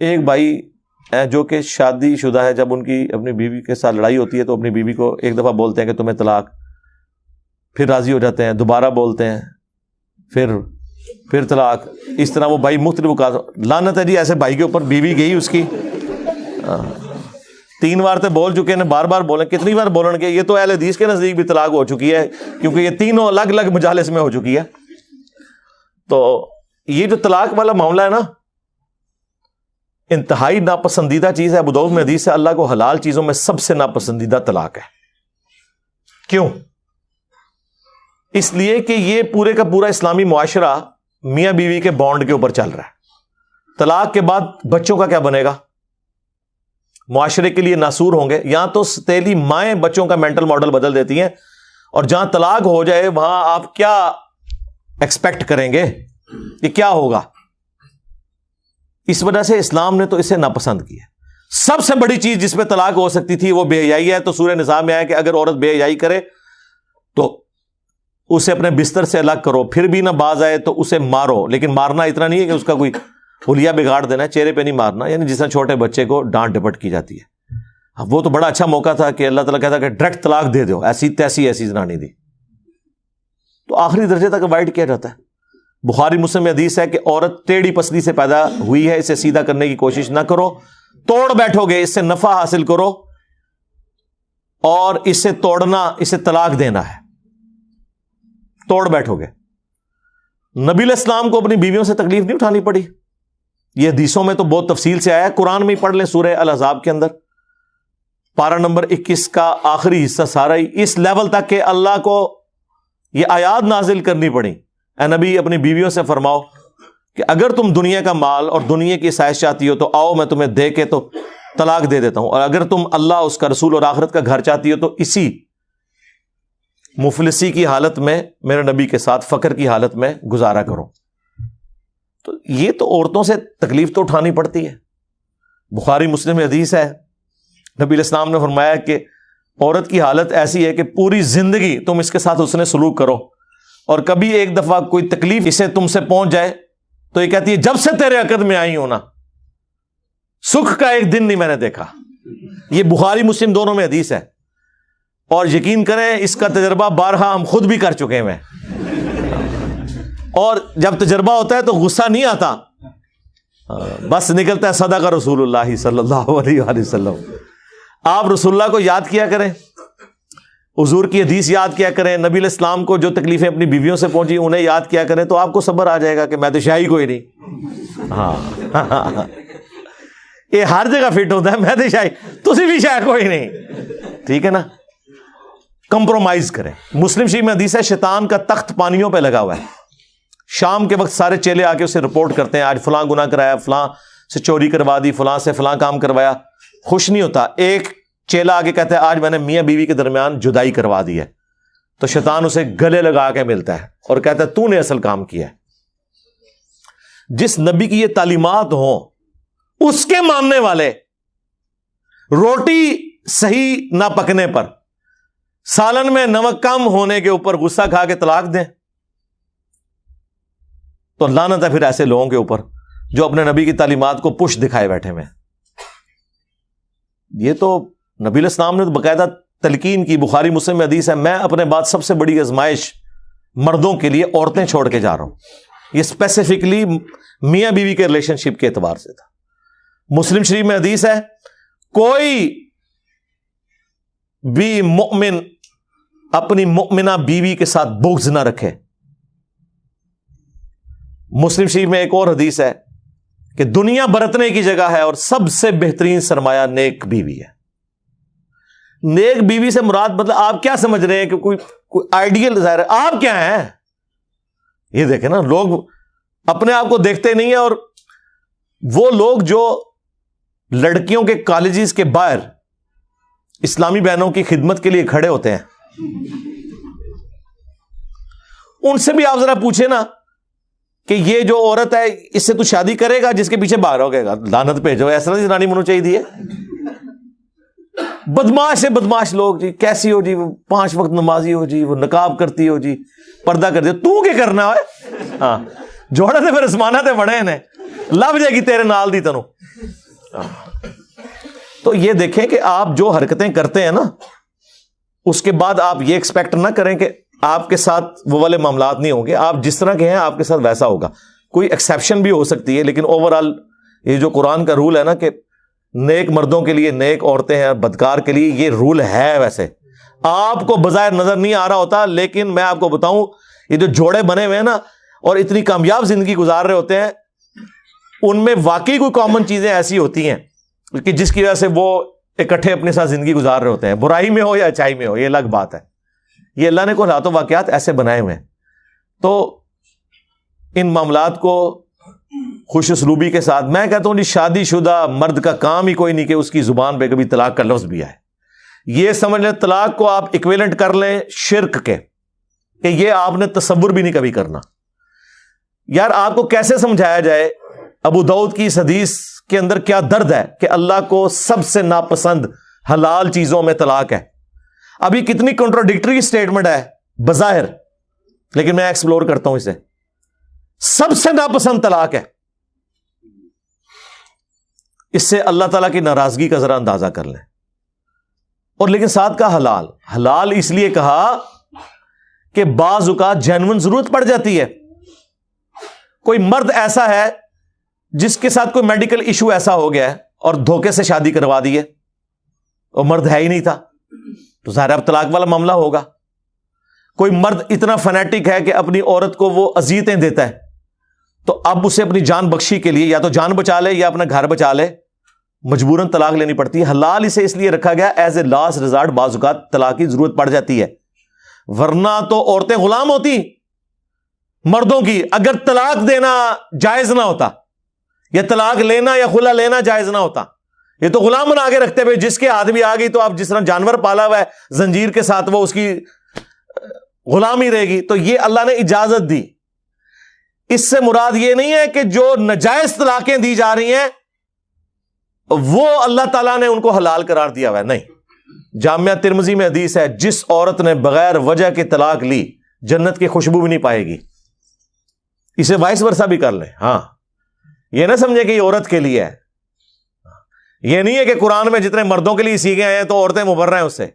ایک بھائی جو کہ شادی شدہ ہے، جب ان کی اپنی بیوی کے ساتھ لڑائی ہوتی ہے تو اپنی بیوی کو ایک دفعہ بولتے ہیں کہ تمہیں طلاق، پھر راضی ہو جاتے ہیں، دوبارہ بولتے ہیں، پھر طلاق، اس طرح وہ بھائی مختلف اوقات، لعنت ہے جی ایسے بھائی کے اوپر۔ بیوی گئی اس کی 3 بار تے بول چکے ہیں، بار بار بولیں، کتنی بار بولیں گے؟ یہ تو اہل حدیث کے نزدیک بھی طلاق ہو چکی ہے، کیونکہ یہ تینوں الگ الگ مجالس میں ہو چکی ہے۔ تو یہ جو طلاق والا معاملہ ہے نا، انتہائی ناپسندیدہ چیز ہے۔ ابو داؤد میں حدیث ہے، اللہ کو حلال چیزوں میں سب سے ناپسندیدہ طلاق ہے۔ کیوں؟ اس لیے کہ یہ پورے کا پورا اسلامی معاشرہ میاں بیوی کے بانڈ کے اوپر چل رہا ہے۔ طلاق کے بعد بچوں کا کیا بنے گا؟ معاشرے کے لیے ناسور ہوں گے۔ یہاں تو ستیلی مائیں بچوں کا مینٹل ماڈل بدل دیتی ہیں، اور جہاں طلاق ہو جائے وہاں آپ کیا ایکسپیکٹ کریں گے؟ یہ کیا ہوگا؟ اس وجہ سے اسلام نے تو اسے ناپسند کیا۔ سب سے بڑی چیز جس پہ طلاق ہو سکتی تھی وہ بے حیائی ہے، تو سورہ نساء میں آیا کہ اگر عورت بے حیائی کرے تو اسے اپنے بستر سے الگ کرو، پھر بھی نہ باز آئے تو اسے مارو، لیکن مارنا اتنا نہیں ہے کہ اس کا کوئی حلیہ بگاڑ دینا ہے، چہرے پہ نہیں مارنا، یعنی جس طرح چھوٹے بچے کو ڈانٹ ڈپٹ کی جاتی ہے۔ وہ تو بڑا اچھا موقع تھا کہ اللہ تعالیٰ کہتا کہ ڈائریکٹ طلاق دے دو، ایسی تیسی زنانی دی، تو آخری درجے تک اوائڈ کیا جاتا ہے۔ بخاری مسلم میں حدیث ہے کہ عورت ٹیڑھی پسلی سے پیدا ہوئی ہے، اسے سیدھا کرنے کی کوشش نہ کرو، توڑ بیٹھو گے اس سے نفع حاصل کرو، اور اسے توڑنا، اسے طلاق دینا ہے، توڑ بیٹھو گے۔ نبی علیہ السلام کو اپنی بیویوں سے تکلیف نہیں اٹھانی پڑی، یہ حدیثوں میں تو بہت تفصیل سے آیا ہے، قرآن میں ہی پڑھ لیں سورہ الاحزاب کے اندر پارہ نمبر 21 کا آخری حصہ سارا ہی اس لیول تک کہ اللہ کو یہ آیات نازل کرنی پڑی، اے نبی اپنی بیویوں سے فرماؤ کہ اگر تم دنیا کا مال اور دنیا کی عیش چاہتی ہو تو آؤ میں تمہیں دے کے تو طلاق دے دیتا ہوں، اور اگر تم اللہ، اس کا رسول اور آخرت کا گھر چاہتی ہو تو اسی مفلسی کی حالت میں میرے نبی کے ساتھ فقر کی حالت میں گزارا کرو۔ تو یہ تو عورتوں سے تکلیف تو اٹھانی پڑتی ہے۔ بخاری مسلم میں حدیث ہے، نبی علیہ السلام نے فرمایا کہ عورت کی حالت ایسی ہے کہ پوری زندگی تم اس کے ساتھ اس نے سلوک کرو، اور کبھی ایک دفعہ کوئی تکلیف اسے تم سے پہنچ جائے تو یہ کہتی ہے جب سے تیرے عقد میں آئی ہوں نا سکھ کا ایک دن نہیں میں نے دیکھا۔ یہ بخاری مسلم دونوں میں حدیث ہے، اور یقین کریں اس کا تجربہ بارہا ہم خود بھی کر چکے ہیں، اور جب تجربہ ہوتا ہے تو غصہ نہیں آتا، بس نکلتا ہے صدق رسول اللہ صلی اللہ علیہ وآلہ وسلم۔ آپ رسول اللہ کو یاد کیا کریں، حضور کی حدیث یاد کیا کریں، نبی علیہ السلام کو جو تکلیفیں اپنی بیویوں سے پہنچی انہیں یاد کیا کریں، تو آپ کو صبر آ جائے گا کہ میں تو شاہی کوئی نہیں۔ ہاں یہ ہر جگہ فٹ ہوتا ہے، میں تو شاہی، تسی بھی شاہی کوئی نہیں، ٹھیک ہے نا؟ کمپرومائز کریں۔ مسلم شریف میں حدیث ہے شیطان کا تخت پانیوں پہ لگا ہوا ہے، شام کے وقت سارے چیلے آ کے اسے رپورٹ کرتے ہیں، آج فلاں گناہ کرایا، فلاں سے چوری کروا دی، فلاں سے فلاں کام کروایا، خوش نہیں ہوتا۔ ایک چیلا آگے کہتا ہے آج میں نے میاں بیوی کے درمیان جدائی کروا دی ہے، تو شیطان اسے گلے لگا کے ملتا ہے اور کہتا ہے تو نے اصل کام کیا ہے۔ جس نبی کی یہ تعلیمات ہوں اس کے ماننے والے روٹی صحیح نہ پکنے پر، سالن میں نمک کم ہونے کے اوپر غصہ کھا کے طلاق دیں، تو لعنت ہے پھر ایسے لوگوں کے اوپر جو اپنے نبی کی تعلیمات کو پش دکھائے بیٹھے ہوئے۔ یہ تو نبی علیہ السلام نے باقاعدہ تلقین کی، بخاری مسلم میں حدیث ہے میں اپنے بعد سب سے بڑی آزمائش مردوں کے لیے عورتیں چھوڑ کے جا رہا ہوں۔ یہ اسپیسیفکلی میاں بیوی کے ریلیشن شپ کے اعتبار سے تھا۔ مسلم شریف میں حدیث ہے کوئی بھی مؤمن اپنی مؤمنہ بیوی کے ساتھ بغض نہ رکھے۔ مسلم شریف میں ایک اور حدیث ہے کہ دنیا برتنے کی جگہ ہے اور سب سے بہترین سرمایہ نیک بیوی ہے۔ نیک بیوی سے مراد مطلب آپ کیا سمجھ رہے ہیں کہ کوئی آئیڈیل ظاہر ہے، آپ کیا ہیں؟ یہ دیکھیں نا، لوگ اپنے آپ کو دیکھتے نہیں ہیں، اور وہ لوگ جو لڑکیوں کے کالجز کے باہر اسلامی بہنوں کی خدمت کے لیے کھڑے ہوتے ہیں، ان سے بھی آپ ذرا پوچھیں نا کہ یہ جو عورت ہے اس سے تو شادی کرے گا جس کے پیچھے باہر ہو گئے گا، لعنت بھیجو، ایسا نہیں زنانی منو چاہیے ہے۔ بدماش سے بدماش لوگ جی، کیسی ہو جی وہ 5 وقت نمازی ہو جی، وہ نقاب کرتی ہو جی، پردہ کر دے، تو کیا کرنا ہے؟ ہاں جوڑے تے پھر اسمانہ تے بڑے نے، لب جائے گی تیرے نال دی تنوں۔ تو یہ دیکھیں کہ آپ جو حرکتیں کرتے ہیں نا, اس کے بعد آپ یہ ایکسپیکٹ نہ کریں کہ آپ کے ساتھ وہ والے معاملات نہیں ہوں گے. آپ جس طرح کے ہیں آپ کے ساتھ ویسا ہوگا. کوئی ایکسیپشن بھی ہو سکتی ہے, لیکن اوور آل یہ جو قرآن کا رول ہے نا کہ نیک مردوں کے لیے نیک عورتیں ہیں, بدکار کے لیے یہ رول ہے. ویسے آپ کو بظاہر نظر نہیں آ رہا ہوتا, لیکن میں آپ کو بتاؤں یہ جو جوڑے بنے ہوئے ہیں نا اور اتنی کامیاب زندگی گزار رہے ہوتے ہیں, ان میں واقعی کوئی کامن چیزیں ایسی ہوتی ہیں کہ جس کی وجہ سے وہ اکٹھے اپنے ساتھ زندگی گزار رہے ہوتے ہیں, برائی میں ہو یا اچائی میں ہو, یہ الگ بات ہے. یہ اللہ نے کوئی حالات و واقعات ایسے بنائے ہوئے ہیں. تو ان معاملات کو خوش اسلوبی کے ساتھ, میں کہتا ہوں شادی شدہ مرد کا کام ہی کوئی نہیں کہ اس کی زبان پہ کبھی طلاق کا لفظ بھی آئے. یہ سمجھ لیں طلاق کو آپ ایکویلنٹ کر لیں شرک کے, کہ یہ آپ نے تصور بھی نہیں کبھی کرنا. یار آپ کو کیسے سمجھایا جائے ابو داؤد کی اس حدیث کے اندر کیا درد ہے کہ اللہ کو سب سے ناپسند حلال چیزوں میں طلاق ہے. ابھی کتنی کنٹراڈکٹری اسٹیٹمنٹ ہے بظاہر, لیکن میں ایکسپلور کرتا ہوں اسے. سب سے ناپسند طلاق ہے. اس سے اللہ تعالیٰ کی ناراضگی کا ذرا اندازہ کر لیں. اور لیکن ساتھ کا حلال, حلال اس لیے کہا کہ بعض اوقات جینون ضرورت پڑ جاتی ہے. کوئی مرد ایسا ہے جس کے ساتھ کوئی میڈیکل ایشو ایسا ہو گیا ہے اور دھوکے سے شادی کروا دی ہے, اور مرد ہے ہی نہیں تھا, تو ظاہر اب طلاق والا معاملہ ہوگا. کوئی مرد اتنا فنیٹک ہے کہ اپنی عورت کو وہ اذیتیں دیتا ہے, تو اب اسے اپنی جان بخشی کے لیے یا تو جان بچا لے یا اپنا گھر بچا لے, مجبوراً طلاق لینی پڑتی ہے. حلال اسے اس لیے رکھا گیا ایز اے لاسٹ ریزارٹ, بعض اوقات طلاق کی ضرورت پڑ جاتی ہے. ورنہ تو عورتیں غلام ہوتی مردوں کی اگر طلاق دینا جائز نہ ہوتا, یا طلاق لینا یا خلا لینا جائز نہ ہوتا. یہ تو غلام بنا کے رکھتے ہوئے جس کے ہاتھ بھی آ گئی تو آپ جس طرح جانور پالا ہوا ہے زنجیر کے ساتھ وہ اس کی غلامی رہے گی. تو یہ اللہ نے اجازت دی. اس سے مراد یہ نہیں ہے کہ جو ناجائز طلاقیں دی جا رہی ہیں وہ اللہ تعالیٰ نے ان کو حلال قرار دیا ہوا ہے, نہیں. جامعہ ترمذی میں حدیث ہے, جس عورت نے بغیر وجہ کے طلاق لی جنت کی خوشبو بھی نہیں پائے گی. اسے وائس ورثہ بھی کر لیں. ہاں, یہ نہ سمجھے کہ یہ عورت کے لیے ہے. یہ نہیں ہے کہ قرآن میں جتنے مردوں کے لیے سیکھے آئے ہیں تو عورتیں مبرہ ہیں اس سے.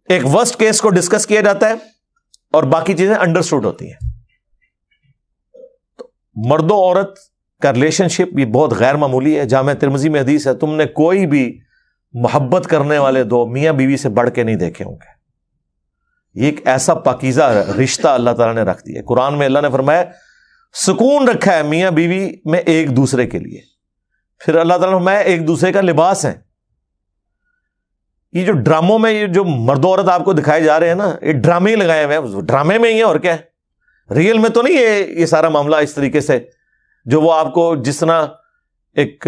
ایک ورسٹ کیس کو ڈسکس کیا جاتا ہے اور باقی چیزیں انڈرسٹوڈ ہوتی ہیں. تو مرد و عورت کا ریلیشن شپ یہ بہت غیر معمولی ہے. جامعہ ترمذی میں حدیث ہے, تم نے کوئی بھی محبت کرنے والے دو میاں بیوی سے بڑھ کے نہیں دیکھے ہوں گے. یہ ایک ایسا پاکیزہ رشتہ اللہ تعالیٰ نے رکھ دیا. قرآن میں اللہ نے فرمایا سکون رکھا ہے میاں بیوی میں ایک دوسرے کے لیے. پھر اللہ تعالیٰ نے فرمایا ایک دوسرے کا لباس ہے. یہ جو ڈراموں میں یہ جو مرد و عورت آپ کو دکھائے جا رہے ہیں نا, یہ ڈرامے ہی لگائے ہوئے ہیں, ڈرامے میں ہی ہے اور کیا ہے. ریئل میں تو نہیں یہ سارا معاملہ اس طریقے سے جو وہ آپ کو جس طرح ایک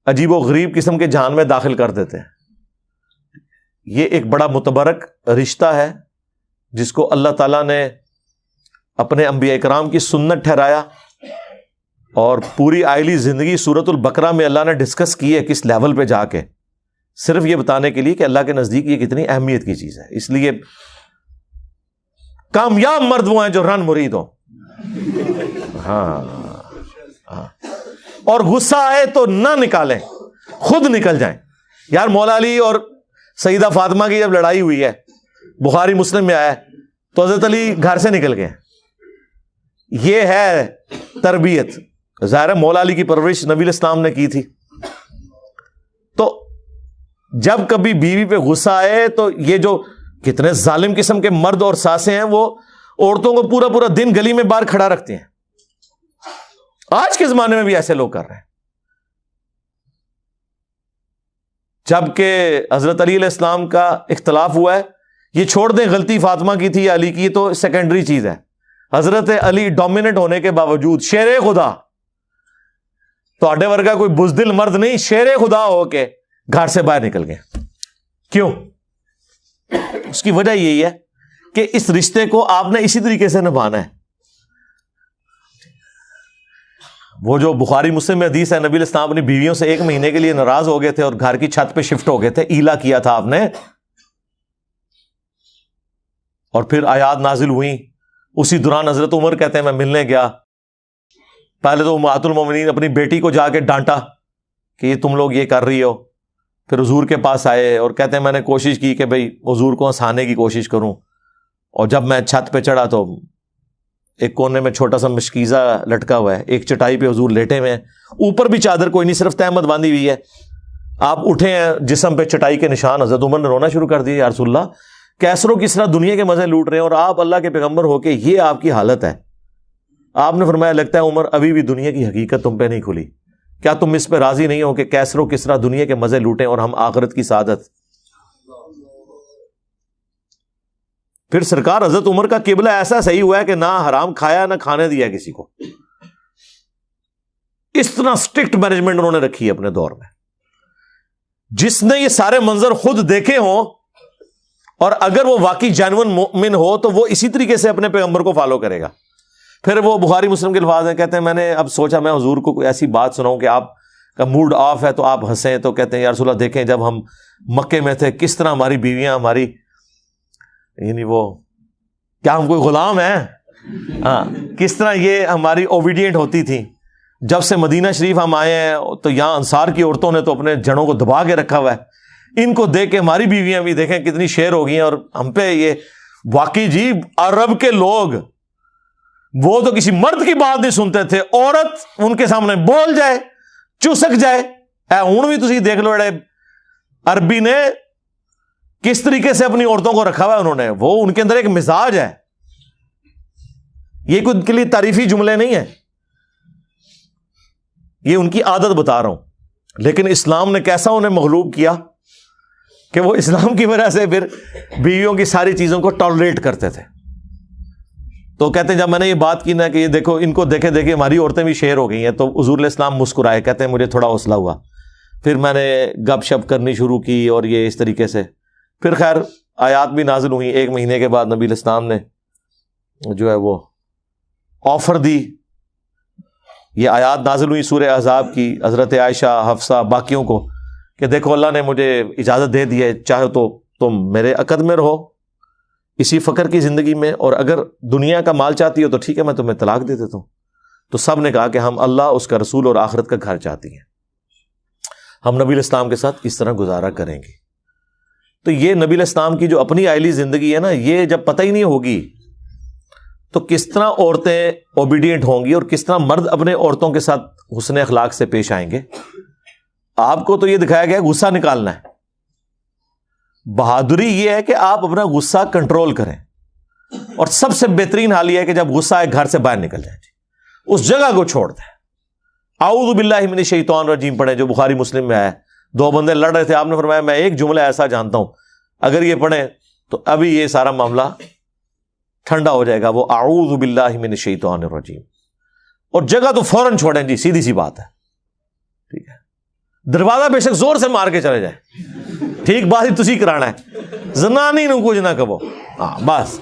عجیب و غریب قسم کے جہان میں داخل کر دیتے ہیں. یہ ایک بڑا متبرک رشتہ ہے جس کو اللہ تعالیٰ نے اپنے انبیاء کرام کی سنت ٹھہرایا, اور پوری آئلی زندگی سورۃ البقرہ میں اللہ نے ڈسکس کی ہے کس لیول پہ جا کے, صرف یہ بتانے کے لیے کہ اللہ کے نزدیک یہ کتنی اہمیت کی چیز ہے. اس لیے کامیاب مرد وہ ہیں جو رن مرید ہو. ہاں, اور غصہ آئے تو نہ نکالیں, خود نکل جائیں. یار مولا علی اور سیدہ فاطمہ کی جب لڑائی ہوئی ہے, بخاری مسلم میں آیا ہے, تو حضرت علی گھر سے نکل گئے. یہ ہے تربیت. ظاہر مولا علی کی پرورش نبی الاسلام نے کی تھی. تو جب کبھی بیوی پہ غصہ آئے تو یہ جو کتنے ظالم قسم کے مرد اور ساسیں ہیں وہ عورتوں کو پورا پورا دن گلی میں باہر کھڑا رکھتے ہیں. آج کے زمانے میں بھی ایسے لوگ کر رہے ہیں. جبکہ حضرت علی علیہ السلام کا اختلاف ہوا ہے, یہ چھوڑ دیں غلطی فاطمہ کی تھی یا علی کی, تو سیکنڈری چیز ہے. حضرت علی ڈومیننٹ ہونے کے باوجود شیر خدا, تو اڈے ورگا کوئی بزدل مرد نہیں, شیر خدا ہو کے گھر سے باہر نکل گئے. کیوں؟ اس کی وجہ یہی ہے کہ اس رشتے کو آپ نے اسی طریقے سے نبھانا ہے. وہ جو بخاری مسلم میں حدیث ہے, نبی علیہ السلام اپنی بیویوں سے 1 مہینے کے لیے ناراض ہو گئے تھے اور گھر کی چھت پہ شفٹ ہو گئے تھے, ایلا کیا تھا آپ نے, اور پھر آیات نازل ہوئی. اسی دوران حضرت عمر کہتے ہیں میں ملنے گیا, پہلے تو امہات المومنین اپنی بیٹی کو جا کے ڈانٹا کہ یہ تم لوگ یہ کر رہی ہو. پھر حضور کے پاس آئے اور کہتے ہیں میں نے کوشش کی کہ بھئی حضور کو ہنسانے کی کوشش کروں, اور جب میں چھت پہ چڑھا تو ایک کونے میں چھوٹا سا مشکیزہ لٹکا ہوا ہے, ایک چٹائی پہ حضور لیٹے ہوئے ہیں, اوپر بھی چادر کوئی نہیں, صرف تہمت باندھی ہوئی ہے. آپ اٹھے ہیں, جسم پہ چٹائی کے نشان. حضرت عمر نے رونا شروع کر دیا, یا رسول اللہ کیسر و کس طرح دنیا کے مزے لوٹ رہے ہیں اور آپ اللہ کے پیغمبر ہو کے یہ آپ کی حالت ہے. آپ نے فرمایا لگتا ہے عمر ابھی بھی دنیا کی حقیقت تم پہ نہیں کھلی, کیا تم اس پہ راضی نہیں ہو کہ کیسر و کس طرح دنیا کے مزے لوٹیں اور ہم آخرت کی سعادت. پھر سرکار حضرت عمر کا قبلہ ایسا صحیح ہوا ہے کہ نہ حرام کھایا نہ کھانے دیا کسی کو. اس طرح سٹرکٹ مینجمنٹ انہوں نے رکھی ہے اپنے دور میں. جس نے یہ سارے منظر خود دیکھے ہوں اور اگر وہ واقعی جینون مومن ہو تو وہ اسی طریقے سے اپنے پیغمبر کو فالو کرے گا. پھر وہ بخاری مسلم کے الفاظ ہیں, کہتے ہیں میں نے اب سوچا میں حضور کو کوئی ایسی بات سناؤں کہ آپ کا موڈ آف ہے تو آپ ہنسیں. تو کہتے ہیں یا رسول اللہ دیکھیں جب ہم مکے میں تھے کس طرح ہماری بیویاں ہماری یعنی وہ کیا ہم کوئی غلام ہیں, ہاں کس طرح یہ ہماری اوبیڈینٹ ہوتی تھی. جب سے مدینہ شریف ہم آئے ہیں تو یہاں انصار کی عورتوں نے تو اپنے جڑوں کو دبا کے رکھا ہوا ہے. ان کو دیکھ کے ہماری بیویاں بھی دیکھیں کتنی شیر ہو گئی ہیں, اور ہم پہ یہ واقعی جی عرب کے لوگ وہ تو کسی مرد کی بات نہیں سنتے تھے, عورت ان کے سامنے بول جائے چسک جائے. ہوں بھی تسی دیکھ لو عربی نے کس طریقے سے اپنی عورتوں کو رکھا ہوا ہے انہوں نے, وہ ان کے اندر ایک مزاج ہے. یہ کوئی ان کے لیے تعریفی جملے نہیں ہیں, یہ ان کی عادت بتا رہا ہوں. لیکن اسلام نے کیسا انہیں مغلوب کیا کہ وہ اسلام کی وجہ سے پھر بیویوں کی ساری چیزوں کو ٹالریٹ کرتے تھے. تو کہتے ہیں جب میں نے یہ بات کی نا کہ یہ دیکھو ان کو دیکھے دیکھے ہماری عورتیں بھی شیر ہو گئی ہیں, تو حضور علیہ السلام مسکرائے, کہتے ہیں مجھے تھوڑا حوصلہ ہوا. پھر میں نے گپ شپ کرنی شروع کی اور یہ اس طریقے سے پھر خیر آیات بھی نازل ہوئی. 1 مہینے کے بعد نبی علیہ السلام نے جو ہے وہ آفر دی. یہ آیات نازل ہوئی سورہ احزاب کی, حضرت عائشہ حفصہ باقیوں کو, کہ دیکھو اللہ نے مجھے اجازت دے دی ہے, چاہے تو تم میرے عقد میں رہو اسی فقر کی زندگی میں, اور اگر دنیا کا مال چاہتی ہو تو ٹھیک ہے میں تمہیں طلاق دے دیتا ہوں. تو سب نے کہا کہ ہم اللہ اس کا رسول اور آخرت کا گھر چاہتی ہیں, ہم نبی علیہ السلام کے ساتھ اس طرح گزارا کریں گے. تو یہ نبی علیہ السلام کی جو اپنی آئلی زندگی ہے نا, یہ جب پتہ ہی نہیں ہوگی تو کس طرح عورتیں اوبیڈینٹ ہوں گی اور کس طرح مرد اپنے عورتوں کے ساتھ حسن اخلاق سے پیش آئیں گے. آپ کو تو یہ دکھایا گیا غصہ نکالنا ہے. بہادری یہ ہے کہ آپ اپنا غصہ کنٹرول کریں, اور سب سے بہترین حال یہ ہے کہ جب غصہ ایک گھر سے باہر نکل جائے, اس جگہ کو چھوڑ دیں. اعوذ باللہ من الشیطان الرجیم پڑھیں جو بخاری مسلم میں آیا ہے. 2 بندے لڑ رہے تھے, آپ نے فرمایا میں ایک جملہ ایسا جانتا ہوں اگر یہ پڑھیں تو ابھی یہ سارا معاملہ ٹھنڈا ہو جائے گا, وہ اعوذ باللہ من الشیطان الرجیم, اور جگہ تو فوراً چھوڑیں جی, سیدھی سی بات ہے. ٹھیک ہے, دروازہ بے شک زور سے مار کے چلے جائیں, ٹھیک بات ہی تسی کرانا ہے, زنانی نو کچھ نہ کہو, ہاں بس